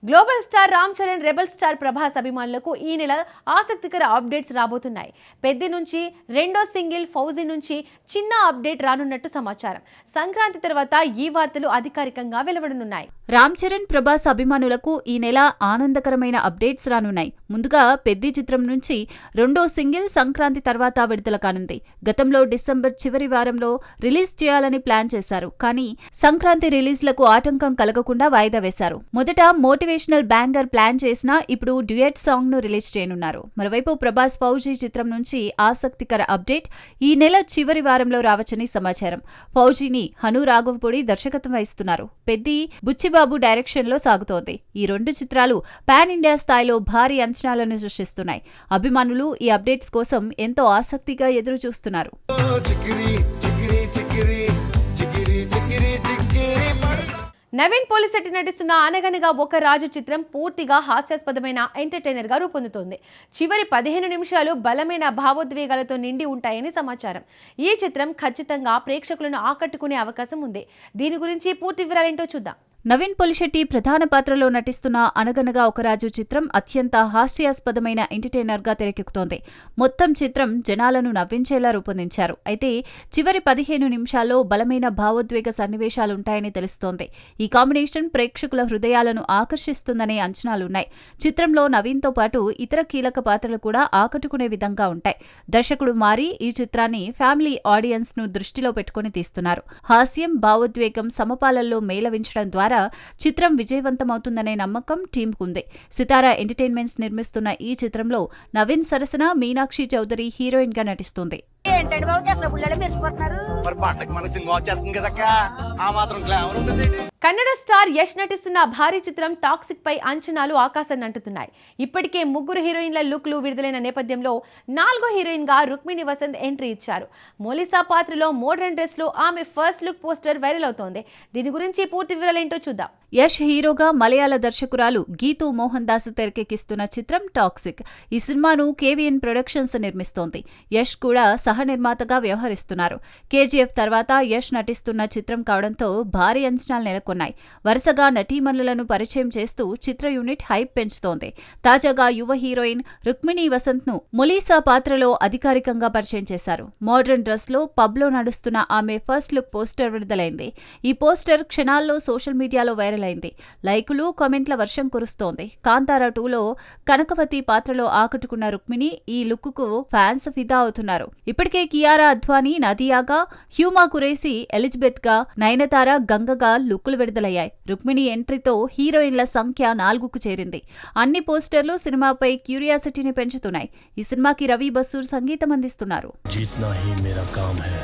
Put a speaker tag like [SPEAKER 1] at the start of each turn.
[SPEAKER 1] Global star Ram Charan, rebel star Prabhas అభిమానులకు ఈ నెల ఆసక్తికర అప్డేట్స్ రాబోతున్నాయి. పెద్ది నుంచి రెండో సింగిల్ ఫౌజీ నుంచి చిన్న అప్డేట్ రానున్నట్టు సమాచారం. సంక్రాంతి తర్వాత ఈ వార్తలు అధికారికంగా వెలువడనున్నాయి.
[SPEAKER 2] రామ్ చరణ్, ప్రభాస్ అభిమానులకు ఈ నెల ఆనందకరమైన అప్డేట్స్ రానున్నాయి. ముందుగా పెద్ది చిత్రం నుంచి రెండో సింగిల్ సంక్రాంతి తర్వాత విడుదల కానుంది. గతంలో డిసెంబర్ చివరి వారంలో రిలీజ్ చేయాలని ప్లాన్ చేశారు. కానీ సంక్రాంతి రిలీజ్లకు ఆటంకం కలగకుండా వాయిదా వేశారు. మొదట మోటివేషనల్ బ్యాంగర్ ప్లాన్ చేసినా ఇప్పుడు డ్యూయట్ సాంగ్ ను రిలీజ్ చేయనున్నారు. మరోవైపు ప్రభాస్ ఫౌజీ చిత్రం నుంచి ఆసక్తికర అప్డేట్ ఈ నెల చివరి వారంలో రావచ్చని సమాచారం. ఫౌజీని హను రాఘవపూడి దర్శకత్వం వహిస్తున్నారు. పెద్ది బుచ్చిబాబు డైరెక్షన్ లో సాగుతోంది. ఈ రెండు చిత్రాలు పాన్ ఇండియా స్థాయిలో భారీ అంచనాలను సృష్టిస్తున్నాయి. అభిమానులు ఈ అప్డేట్స్ కోసం ఎంతో ఆసక్తిగా ఎదురు చూస్తున్నారు.
[SPEAKER 1] నవీన్ పోలిశెట్టి నటిస్తున్న అనగనగా ఒక రాజు చిత్రం పూర్తిగా హాస్యాస్పదమైన ఎంటర్టైనర్ గా రూపొందుతోంది. చివరి 15 నిమిషాలు బలమైన భావోద్వేగాలతో నిండి ఉంటాయని సమాచారం. ఈ చిత్రం ఖచ్చితంగా ప్రేక్షకులను ఆకట్టుకునే అవకాశం ఉంది. దీని గురించి పూర్తి వివరాలేంటో చూద్దాం.
[SPEAKER 2] నవీన్ పోలిశెట్టి ప్రధాన పాత్రలో నటిస్తున్న అనగనగా ఒక రాజు చిత్రం అత్యంత హాస్యాస్పదమైన ఎంటర్టైనర్ గా తెరకెక్కుతోంది. మొత్తం చిత్రం జనాలను నవ్వించేలా రూపొందించారు. అయితే చివరి 15 నిమిషాల్లో బలమైన భావోద్వేగ సన్నివేశాలుంటాయని తెలుస్తోంది. ఈ కాంబినేషన్ ప్రేక్షకుల హృదయాలను ఆకర్షిస్తుందనే అంచనాలున్నాయి. చిత్రంలో నవీన్తో పాటు ఇతర కీలక పాత్రలు కూడా ఆకట్టుకునే విధంగా ఉంటాయి. దర్శకుడు మారి ఈ చిత్రాన్ని ఫ్యామిలీ ఆడియన్స్ ను దృష్టిలో పెట్టుకుని తీస్తున్నారు. హాస్యం, భావోద్వేగం సమపాలల్లో మేళవించడం ద్వారా చిత్రం విజయవంతమవుతుందనే నమ్మకం టీంకుంది. సితారా ఎంటర్టైన్మెంట్స్ నిర్మిస్తున్న ఈ చిత్రంలో నవీన్ సరసన మీనాక్షి చౌదరి హీరోయిన్ గా నటిస్తుంది.
[SPEAKER 1] కన్నడ స్టార్ యష్ నటిస్తున్న భారీ చిత్రం టాక్సిక్ పై అంచనాలు ఆకాశాన్ని అంటుతున్నాయి. ఇప్పటికే 3 హీరోయిన్ల లుక్లు విడుదలైన నేపథ్యంలో 4వ హీరోయిన్ గా రుక్మిణి వసంత్ ఎంట్రీ ఇచ్చారు. మోలిసా పాత్రలో మోడర్న్ డ్రెస్ లో ఆమె ఫస్ట్ లుక్ పోస్టర్ వైరల్ అవుతోంది. దీని గురించి పూర్తి వివరాలేంటో చూద్దాం.
[SPEAKER 2] యష్ హీరోగా మలయాళ దర్శకురాలు గీతూ మోహన్ దాస్ తెరకెక్కిస్తున్న చిత్రం టాక్సిక్. ఈ సినిమాను కేవీఎన్ ప్రొడక్షన్స్ నిర్మిస్తోంది. యష్ కూడా సహ నిర్మాతగా వ్యవహరిస్తున్నారు. కేజీఎఫ్ తర్వాత యష్ నటిస్తున్న చిత్రం కావడంతో భారీ అంచనాలు నెలకొన్నాయి. వరుసగా నటీమణులను పరిచయం చేస్తూ చిత్ర యూనిట్ హైప్ పెంచుతోంది. తాజాగా యువ హీరోయిన్ రుక్మిణి వసంత్ ను మొలీసా పాత్రలో అధికారికంగా పరిచయం చేశారు. మోడర్న్ డ్రెస్ లో పబ్ లో నడుస్తున్న ఆమె ఫస్ట్ లుక్ పోస్టర్ విడుదలైంది. ఈ పోస్టర్ క్షణాల్లో సోషల్ మీడియాలో వైరల్ అయింది. లైకులు, కామెంట్ల వర్షం కురుస్తోంది. కాంతారా 2లో కనకవతి పాత్రలో ఆకట్టుకున్న రుక్మిణి ఈ లుక్ కు ఫ్యాన్స్ ఫిదా అవుతున్నారు. ఇప్పటికే కియారా అద్వానీ నదియాగా, హ్యూమా కురేసి ఎలిజబెత్ గా, నయనతార గంగగా లుక్కులు విడుదలయ్యాయి. రుక్మిణి ఎంట్రీతో హీరోయిన్ల సంఖ్య 4కు చేరింది. అన్ని పోస్టర్లు సినిమాపై క్యూరియాసిటీని పెంచుతున్నాయి. ఈ సినిమాకి రవి బసూర్ సంగీతం అందిస్తున్నారు.
[SPEAKER 3] జీత్నా హీ మేరా కామ్ హై.